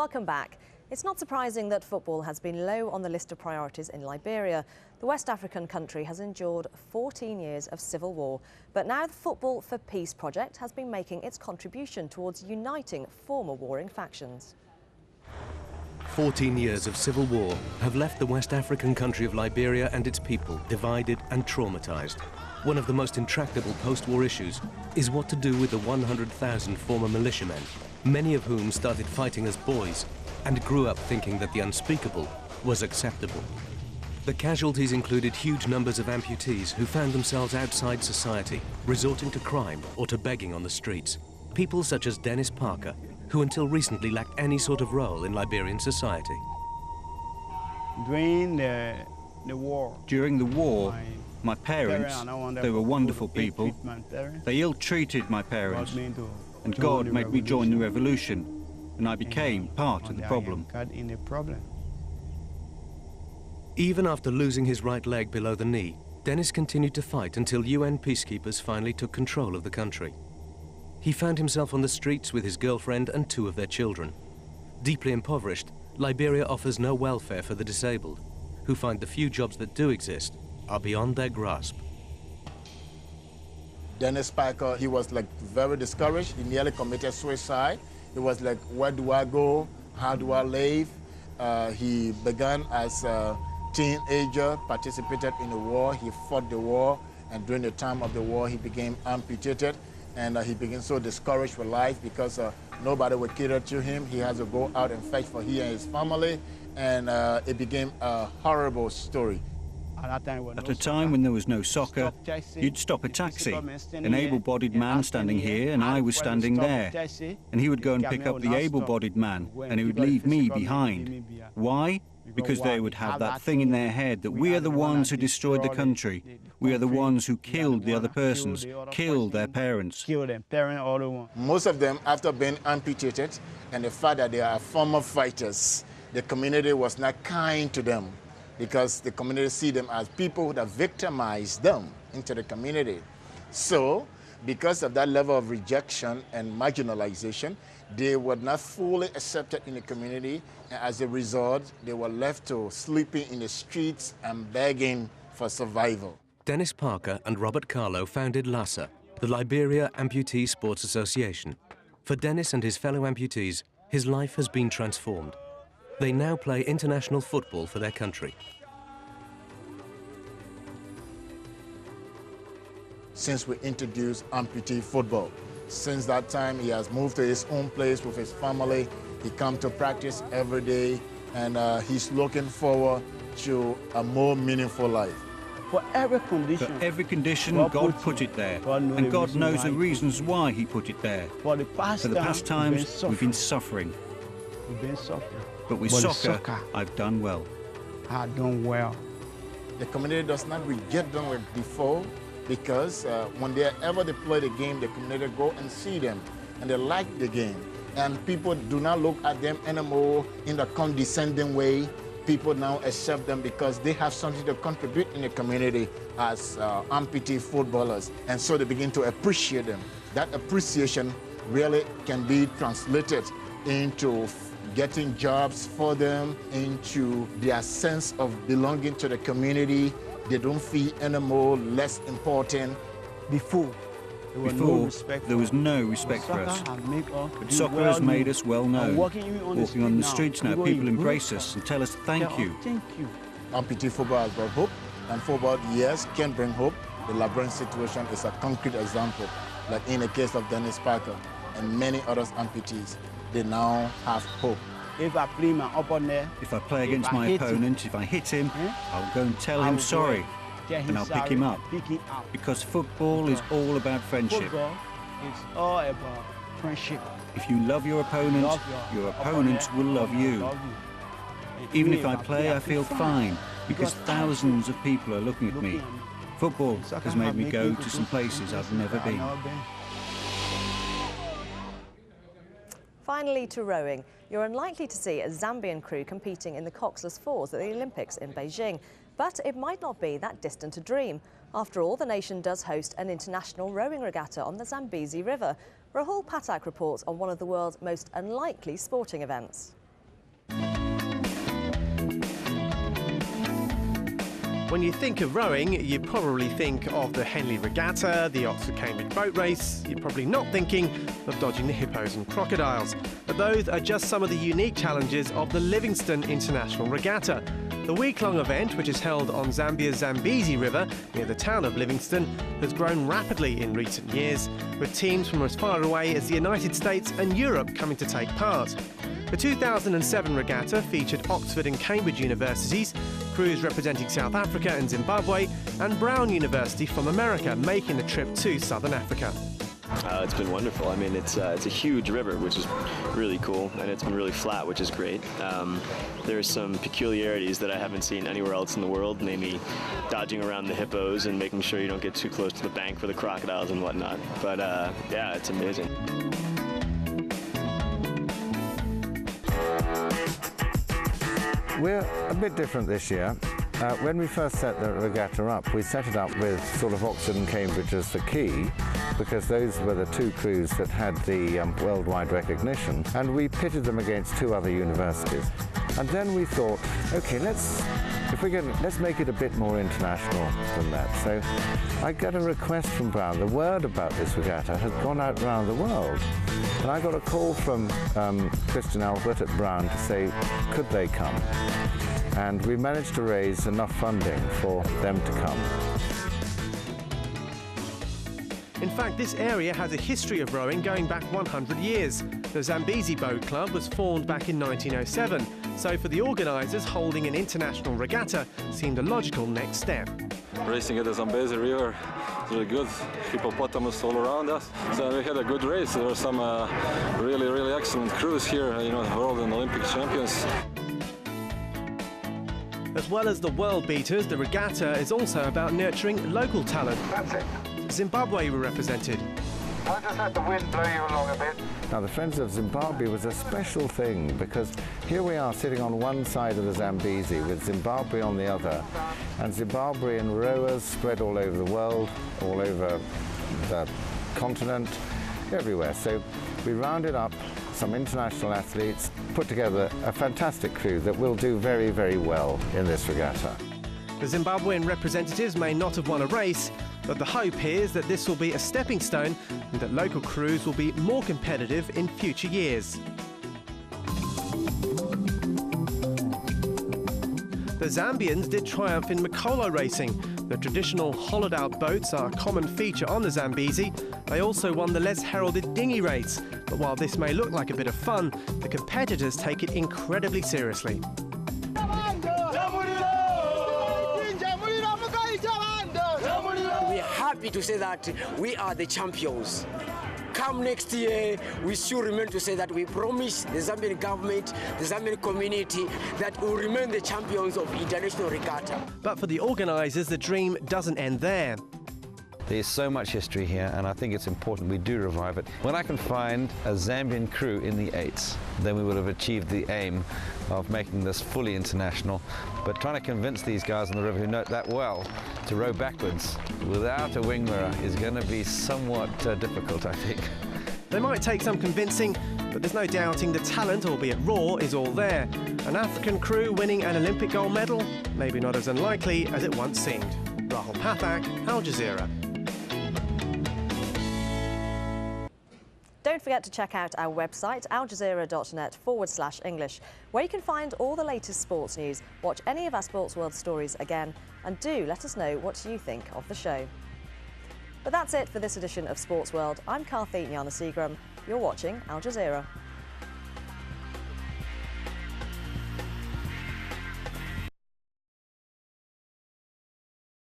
Welcome back. It's not surprising that football has been low on the list of priorities in Liberia. The West African country has endured 14 years of civil war, but now the Football for Peace project has been making its contribution towards uniting former warring factions. 14 years of civil war have left the West African country of Liberia and its people divided and traumatized. One of the most intractable post-war issues is what to do with the 100,000 former militiamen, many of whom started fighting as boys and grew up thinking that the unspeakable was acceptable. The casualties included huge numbers of amputees who found themselves outside society, resorting to crime or to begging on the streets. People such as Dennis Parker, who until recently lacked any sort of role in Liberian society. During the war, my parents, they were wonderful people. They ill-treated my parents, and God made me join the revolution, and I became part of the problem. Even after losing his right leg below the knee, Dennis continued to fight until UN peacekeepers finally took control of the country. He found himself on the streets with his girlfriend and 2 of their children. Deeply impoverished, Liberia offers no welfare for the disabled, who find the few jobs that do exist are beyond their grasp. Dennis Parker, he was like very discouraged. He nearly committed suicide. He was like, where do I go? How do I live? He began as a teenager, participated in the war. He fought the war, and during the time of the war, he became amputated. And he became so discouraged with life because nobody would cater to him. He has to go out and fight for he and his family, and it became a horrible story. At a time when there was no soccer, you'd stop a taxi, an able-bodied man standing here and I was standing there, and he would go and pick up the able-bodied man and he would leave me behind. Why? Because they would have that thing in their head that we are the ones who destroyed the country. We are the ones who killed the other persons, killed their parents. Most of them, after being amputated and the fact that they are former fighters, the community was not kind to them because the community see them as people that victimized them into the community. So, because of that level of rejection and marginalization, they were not fully accepted in the community, and as a result, they were left to sleeping in the streets and begging for survival. Dennis Parker and Robert Carlo founded LASA, the Liberia Amputee Sports Association. For Dennis and his fellow amputees, his life has been transformed. They now play international football for their country. Since we introduced amputee football, since that time he has moved to his own place with his family. He comes to practice every day, and he's looking forward to a more meaningful life. For every condition, God put it there, and God knows the reasons why he put it there. For the past times, we've been suffering. But with soccer, I've done well. The community does not reject them like before, because whenever they play the game, the community go and see them, and they like the game. And people do not look at them anymore in a condescending way. People now accept them because they have something to contribute in the community as amputee footballers. And so they begin to appreciate them. That appreciation really can be translated into getting jobs for them, into their sense of belonging to the community. They don't feel anymore less important. Before, there was no respect for us. But soccer has made us well known. Walking on the streets now, people embrace us and tell us thank you. Amputee football has brought hope, and football, yes, can bring hope. The Liberian situation is a concrete example, like in the case of Dennis Parker and many other amputees. They now have hope. If I play against my opponent, if I hit him, I'll go and tell him sorry, and I'll pick him up. Because football is all about friendship. If you love your opponent will love you. Even if I play, I feel fine, because thousands of people are looking at me. Football has made me go to some places I've never been. Finally, to rowing. You're unlikely to see a Zambian crew competing in the coxless fours at the Olympics in Beijing, but it might not be that distant a dream. After all, the nation does host an international rowing regatta on the Zambezi River. Rahul Patak reports on one of the world's most unlikely sporting events. When you think of rowing, you probably think of the Henley Regatta, the Oxford-Cambridge boat race. You're probably not thinking of dodging the hippos and crocodiles. But those are just some of the unique challenges of the Livingstone International Regatta. The week-long event, which is held on Zambia's Zambezi River near the town of Livingstone, has grown rapidly in recent years, with teams from as far away as the United States and Europe coming to take part. The 2007 regatta featured Oxford and Cambridge universities, crews representing South Africa and Zimbabwe, and Brown University from America making the trip to Southern Africa. It's been wonderful. I mean, it's a huge river, which is really cool, and it's been really flat, which is great. There's some peculiarities that I haven't seen anywhere else in the world, namely dodging around the hippos and making sure you don't get too close to the bank for the crocodiles and whatnot. But yeah, it's amazing. We're a bit different this year. When we first set the regatta up, we set it up with sort of Oxford and Cambridge as the key, because those were the two crews that had the worldwide recognition, and we pitted them against two other universities. And then we thought, okay, let's make it a bit more international than that. So I got a request from Brown. The word about this regatta has gone out around the world. And I got a call from Christian Albert at Brown to say, could they come? And we managed to raise enough funding for them to come. In fact, this area has a history of rowing going back 100 years. The Zambezi Boat Club was formed back in 1907, so for the organisers, holding an international regatta seemed a logical next step. Racing at the Zambezi River is really good. Hippopotamus all around us. So we had a good race. There were some really, really excellent crews here, you know, world and Olympic champions. As well as the world beaters, the regatta is also about nurturing local talent. That's it. Zimbabwe were represented. I'll just let the wind blow you along a bit. Now, the Friends of Zimbabwe was a special thing, because here we are sitting on one side of the Zambezi with Zimbabwe on the other, and Zimbabwean rowers spread all over the world, all over the continent, everywhere. So we rounded up some international athletes, put together a fantastic crew that will do very, very well in this regatta. The Zimbabwean representatives may not have won a race, but the hope is that this will be a stepping stone and that local crews will be more competitive in future years. The Zambians did triumph in Makolo racing. The traditional hollowed-out boats are a common feature on the Zambezi. They also won the less heralded dinghy race. But while this may look like a bit of fun, the competitors take it incredibly seriously. We're happy to say that we are the champions. Come next year, we should remain to say that we promise the Zambian government, the Zambian community, that we will remain the champions of international regatta. But for the organisers, the dream doesn't end there. There's so much history here, and I think it's important we do revive it. When I can find a Zambian crew in the eights, then we will have achieved the aim of making this fully international. But trying to convince these guys on the river who know it that well to row backwards without a wing mirror is going to be somewhat difficult, I think. They might take some convincing, but there's no doubting the talent, albeit raw, is all there. An African crew winning an Olympic gold medal? Maybe not as unlikely as it once seemed. Rahul Pathak, Al Jazeera. Don't forget to check out our website, aljazeera.net/English, where you can find all the latest sports news, watch any of our Sportsworld stories again, and do let us know what you think of the show. But that's it for this edition of Sportsworld. I'm Karthi Gnanasegaram. You're watching Al Jazeera.